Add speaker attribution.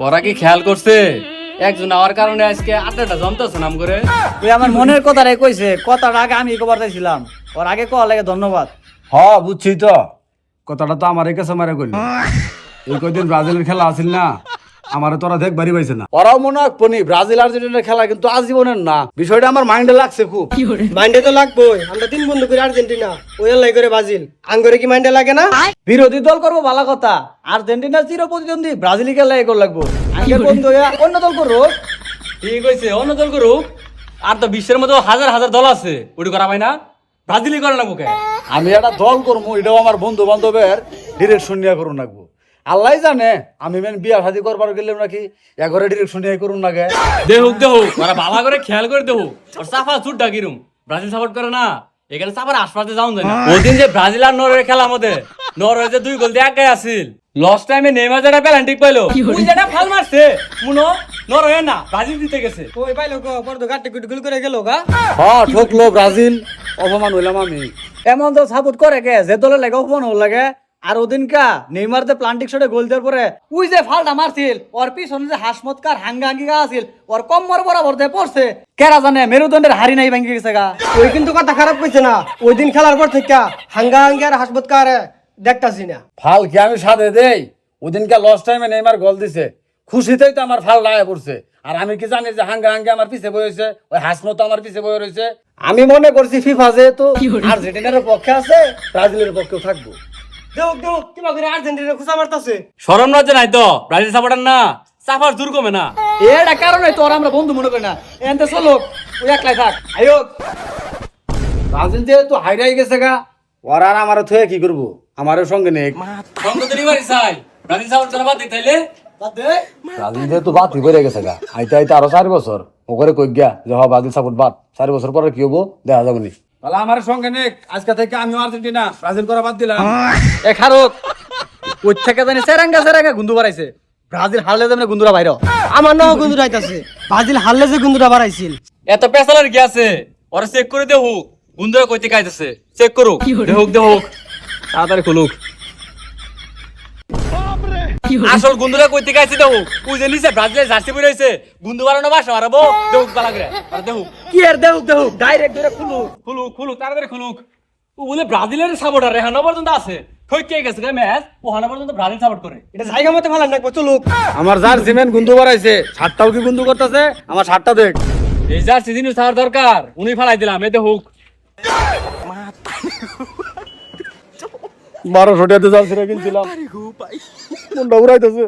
Speaker 1: ওরা কি খেয়াল করছে একজন আমার কারণে আজকে আটটা জমতেছে নাম করে।
Speaker 2: তুই আমার মনের কথাটাই কইছে, কথাটা আগে আমি কবার চাইছিলাম, ওর আগে কল লাগে ধন্যবাদ।
Speaker 3: বুঝছি তো, কথাটা তো আমার কাছে মারে কইল। এই কয়দিন ব্রাজিলের খেলা আছিল না, আমারে তোরা দেখ বাড়ি পাইছে না। ওরাও মনে রাখবনি ব্রাজিল আর্জেন্টিনার খেলা কিন্তু আজীবনের না, বিষয়টা আমার মাইন্ডে লাগছে খুব।
Speaker 4: মাইন্ডে তো লাগবোই, আমরা 3 বন্ধু করে আর্জেন্টিনা, ওই লাই করে ব্রাজিল, আঙ্গরে কি মাইন্ডে লাগে না?
Speaker 2: বিরোধী দল করবো ভালো কথা, আর্জেন্টিনার চির প্রতিদ্বন্দ্বী ব্রাজিল খেলা এগোর লাগবো, আগে বন্ধু হইয়া অন্য দল করো।
Speaker 1: ঠিক হয়েছে, অন্য দল করুক। আর তো বিশ্বের মতো হাজার হাজার দল আছে, ওটি করা পাই না, ব্রাজিলই করে না বুকে।
Speaker 3: আমি একটা দল করবো, এটাও আমার বন্ধু বান্ধবের ডিরেকশন নিয়ে করুন লাগবো। আল্লাহ জানে আমি মেন বিয়া শাদি করবার গেলে নাকি এঘরে ডিরেকশন নিয়ে করুন লাগে।
Speaker 1: দেহুক দেহুক, ওরা ভালো করে খেয়াল করে দেহুক। আর সাফা চুট ডাকিরুম, ব্রাজিল সাপোর্ট করে না, এখানে সাফার আশপাশে যাওয়া যায় না। ওদিন যে ব্রাজিল আর নরওয়ে খেলা মধ্যে, নরওয়ে যে 2 গোল দিয়ে একাই আসিল, লস্ট টাইমে নেইমার যেটা পেনাল্টি পাইলো, ওই যেটা ফাল মারছে মুনো, নরওয়ে না ব্রাজিল জিতে গেছে।
Speaker 4: ওই পাইলো গো, পর তো গাটে গুট গুল করে গেল গা।
Speaker 3: ঠকলো ব্রাজিল, অপমান হইলাম আমি।
Speaker 2: এমন তো সাপোর্ট করে কে যে দলে লাগে অপমান হল লাগে। আর ওদিনকা নেইমার যে প্লান্টিক শটে গোল দেওয়ার পরে ওই যে ফালটা মারছিল, ওর পিছনে যে হাসমতকার হাঙ্গা আছিল, ওর কম্মর বরাবর দিয়ে পড়ছে, কেরা জানে মেরুদণ্ডের হাড়ি নাই ভাঙ্গি গেছে গা।
Speaker 4: ওই কিন্তু কথা খারাপ কইছে না, ওই দিন খেলার পর থেকে হাঙ্গা আর হাসপাতাল দেখতাছি না।
Speaker 3: ফাল কি আমি সাথে দেই? ওদিনকে লস টাইমে নেইমার গোল দিছে, খুশিতেই তো আমার ফাল লাগায় পড়ছে। আর আমি কি জানি যে হাঙ্গা আমার পিছে বই হয়েছে, ওই হাসমতো আমার পিছে বই রয়েছে। আমি মনে করছি ফিফা যেহেতু আর্জেন্টিনার পক্ষে আছে, ব্রাজিলের পক্ষেও থাকবো।
Speaker 4: দেখ দেখ কিবা করে আর্জেন্টিনা খুশা মারতাছে।
Speaker 1: শরম লজ্জা নাই তো, ব্রাজিল সাপোর্টার না, সাফার দূর কমে না।
Speaker 2: এটা কারণে তো আমরা বন্ধু মনে করি না, এনতে চলো ওই একলাই থাক। আয়ো
Speaker 3: ব্রাজিল যেহেতু হাইরাই গেছে গা, ওরা আর আমার থয়ে কি করবো, আমারও সঙ্গে নেই।
Speaker 1: সঙ্গ তো নিবারই চাই, ব্রাজিল সাপোর্ট করা বাদ দিতে তাইলে।
Speaker 3: ব্রাজিল যেহেতু বাদ হয়ে গেছে গা, আইতে আইতে আরো 4 বছর ওখানে কই গিয়া যে ব্রাজিল সাপোর্ট বাদ, 4 বছর পরে কি হবো দেখা যাবো নি। তাহলে আমার সঙ্গে নেই, আজকে থেকে আমি আর্জেন্টিনা, ব্রাজিল করা বাদ দিলাম।
Speaker 2: এ খারক ওই থেকে জানি সেরাঙ্গা গুন্দু বাড়াইছে, ব্রাজিল হারলে যেমন গুন্দুরা বাইর।
Speaker 4: আমার নাও গুন্দু রাইতাছে, ব্রাজিল হারলে যে গুন্দুটা বাড়াইছিল।
Speaker 1: এত পেছালার কি আছে, ওরা চেক করে দেহুক, গুন্দরা কইতে কাইতেছে, চেক করুক, দেহুক দেহুক, তাড়াতাড়ি খুলুক। আসল গুন্দরা কইতে কাইছে দেহুক, ওই যে নিচে ব্রাজিলের জার্সি পরে রইছে, গুন্দু বাড়ানো বাসা মারাবো, দেহুক বালা করে, আর দেহুক
Speaker 2: কি আর দেহুক দেহুক ডাইরেক্ট ধরে খুলুক।
Speaker 1: খুলুক খুলুক, তাড়াতাড়ি খুলুক। ও বলে ব্রাজিলের সাপোর্টার এখনো পর্যন্ত আছে, ঠকে গেছে ম্যাচ, ও হানা পর্যন্ত ব্রাজিল সাপোর্ট করে।
Speaker 4: এটা জায়গা মতে ভালো লাগবে, চলুক।
Speaker 3: আমার যার সিমেন্ট গুন্দু বাড়াইছে, শার্টটাও কি গুন্দু করতেছে, আমার শার্টটা দেখ।
Speaker 1: এই জার্সি জিনিস থাকার দরকার, উনি ফালাই দিলাম, এতে হোক।
Speaker 3: 1200 টাকাতে জার্সিটা কিনছিলাম, মনটা উড়াইতেছে।